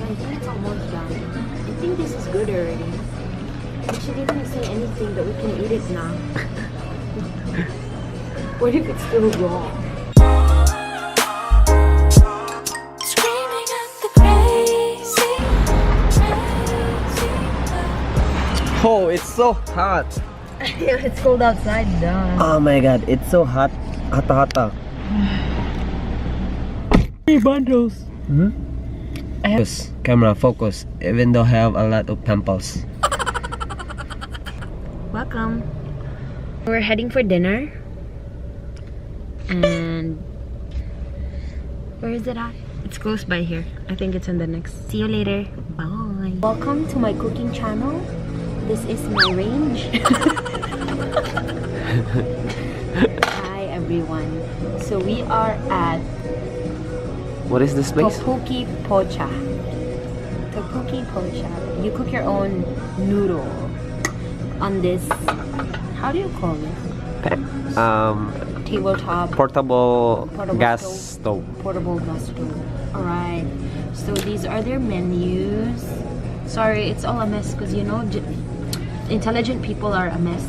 I think it's almost done. I think this is good already. She didn't say anything that we can eat it now. What if it's still raw? Oh, it's so hot. Yeah, it's cold outside. Oh my god, it's so hot. Hata. Hey, bundles. Focus, camera, focus. Even though I have a lot of pimples. Welcome. We're heading for dinner. And where is it at? It's close by here. I think it's in the next. See you later. Bye. Welcome to my cooking channel. This is my range. Hi everyone. So we are at What is this place? Topoki Pocha. Topoki Pocha. You cook your own noodle on this. How do you call this? Tabletop. Portable gas stove. Portable gas stove. Alright. So these are their menus. Sorry, it's all a mess because you know, intelligent people are a mess.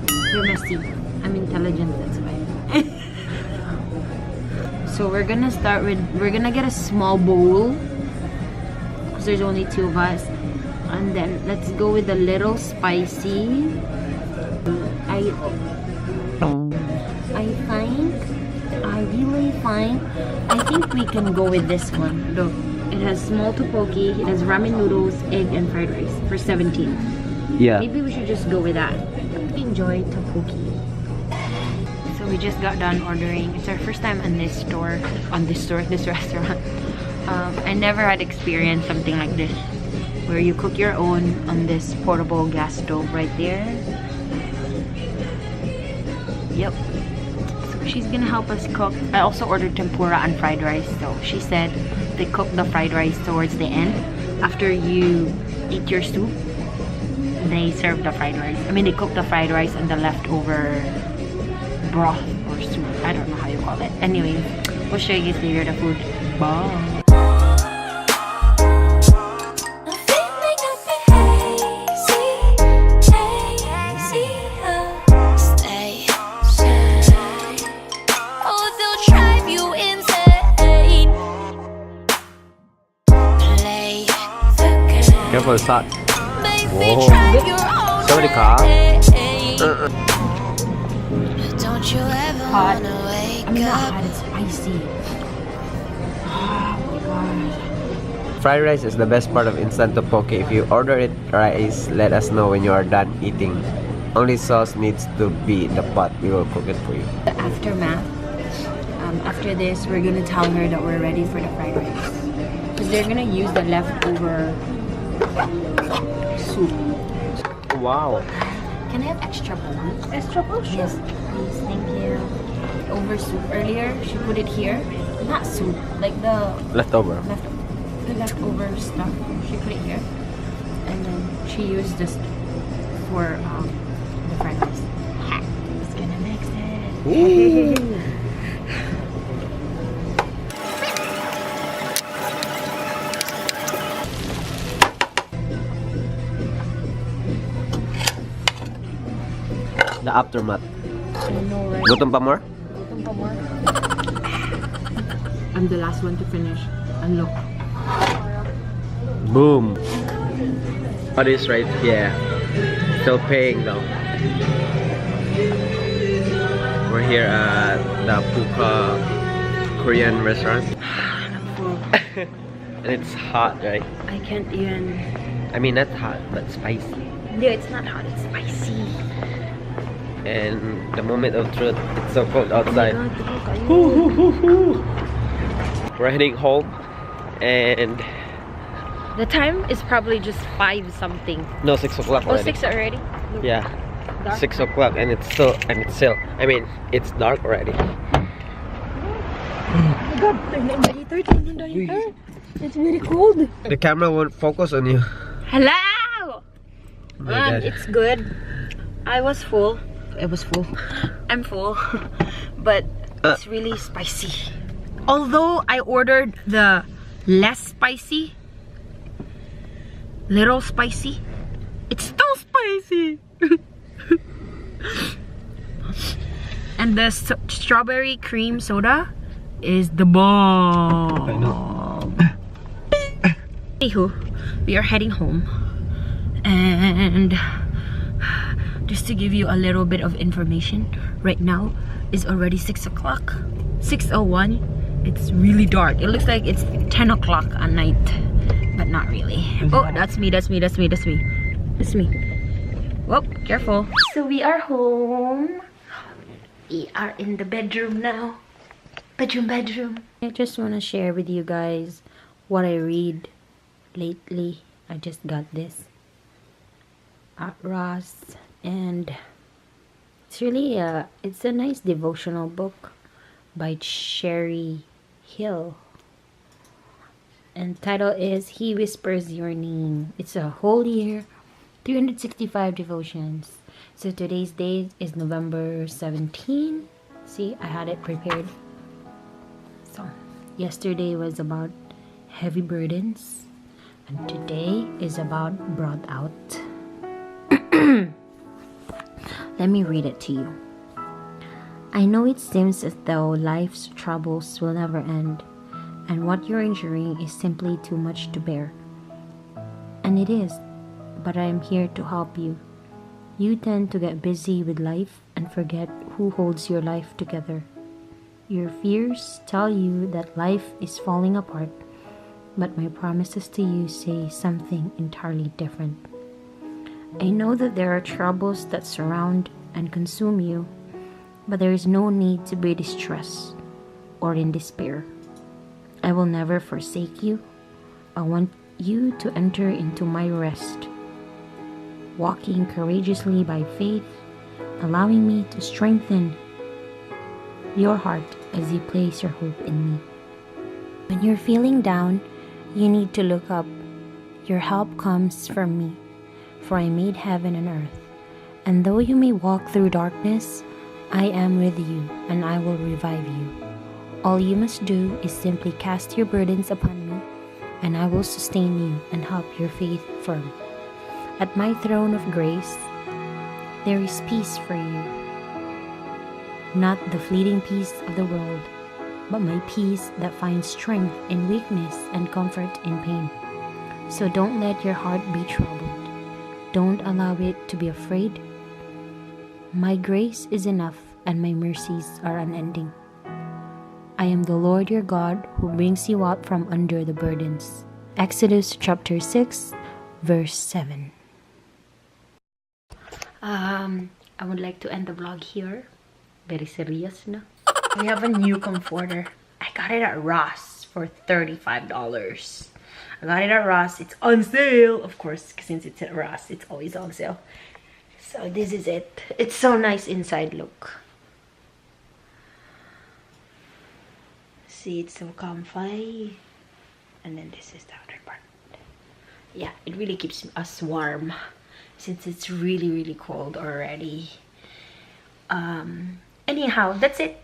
They're messy. I'm intelligent, that's why. So we're gonna start with, we're gonna get a small bowl because there's only 2 of us. And then let's go with a little spicy. I really find, I think we can go with this one. Look, it has small topoki, it has ramen noodles, egg, and fried rice for 17. Yeah. Maybe we should just go with that. Enjoy topoki. So we just got done ordering. It's our first time in this restaurant. I never had experienced something like this, where you cook your own on this portable gas stove right there. Yep. So she's gonna help us cook. I also ordered tempura and fried rice. So she said they cook the fried rice towards the end. After you eat your soup, they serve the fried rice. I mean, they cook the fried rice and the leftover broth or soup. I don't know how you call it. Anyway, we'll show you guys later the food. Bye. Careful, it's hot. Whoa. Somebody cough. Hot. I mean, not hot, it's spicy. Oh my gosh. Fried rice is the best part of instant topoki. If you order it rice, let us know when you are done eating. Only sauce needs to be in the pot. We will cook it for you. The aftermath. After this, we're gonna tell her that we're ready for the fried rice. Because they're gonna use the leftover soup. Wow. Can I have extra bowl? Extra bowl? Sure. Yes, please. Thank you. Over soup. Earlier, she put it here. Not soup, like the Leftover. The leftover stuff. She put it here, and then she used this for the fried rice. Just gonna mix it. The aftermath. I know, right? Gutom pa more? Gutom pa more. I'm the last one to finish. And look. Boom. What is right? Yeah. Still paying though. We're here at the Pocha Korean restaurant. I'm full. And it's hot, right? I can't even. I mean, not hot, but spicy. No, it's not hot. It's spicy. And the moment of truth, it's so cold outside. Oh my God, We're heading home, and the time is probably just 5 something. no, 6 o'clock Oh, already. 6 already? Look. Yeah, Dark. 6 o'clock, and it's still, I mean, it's dark already. Oh my God, it's very cold. The camera won't focus on you. Hello! Oh my God. It's good. I was full. It was full. I'm full. But it's really spicy. Although I ordered the less spicy, Little spicy. It's still spicy. And the strawberry cream soda is the bomb. I know. Anywho, we are heading home. And just to give you a little bit of information, right now is already 6 o'clock. 6:01. It's really dark. It looks like it's 10 o'clock at night, but not really. Oh, that's me. Whoop, careful. So we are home. We are in the bedroom now. Bedroom. I just want to share with you guys what I read lately. I just got this at Ross, and it's really it's a nice devotional book by Sherry Hill, and the title is He Whispers Your Name. It's a whole year, 365 devotions. So today's date is November 17. See, I had it prepared. So yesterday was about heavy burdens, and today is about brought out. Let me read it to you. I know it seems as though life's troubles will never end, and what you're enduring is simply too much to bear. And it is, but I am here to help you. You tend to get busy with life and forget who holds your life together. Your fears tell you that life is falling apart, but my promises to you say something entirely different. I know that there are troubles that surround and consume you, but there is no need to be distressed or in despair. I will never forsake you. I want you to enter into my rest, walking courageously by faith, allowing me to strengthen your heart as you place your hope in me. When you're feeling down, you need to look up. Your help comes from me, for I made heaven and earth. And though you may walk through darkness, I am with you, and I will revive you. All you must do is simply cast your burdens upon me, and I will sustain you and help your faith firm. At my throne of grace, there is peace for you. Not the fleeting peace of the world, but my peace that finds strength in weakness and comfort in pain. So don't let your heart be troubled. Don't allow it to be afraid. My grace is enough, and my mercies are unending. I am the Lord your God who brings you out from under the burdens. Exodus chapter 6, verse 7. I would like to end the vlog here. Very serious, no? We have a new comforter. I got it at Ross for $35. I got it at Ross. It's on sale, of course, since it's at Ross. It's always on sale. So this is it. It's so nice inside. Look. See, it's so comfy. And then this is the other part. Yeah, it really keeps us warm since it's really, really cold already. Anyhow, that's it.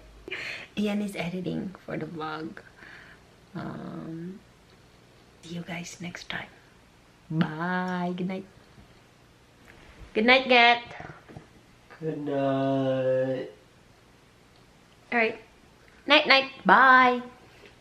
Ian is editing for the vlog. See you guys next time. Bye. Good night. Good night, Gat. Good night. Alright. Night, night. Bye.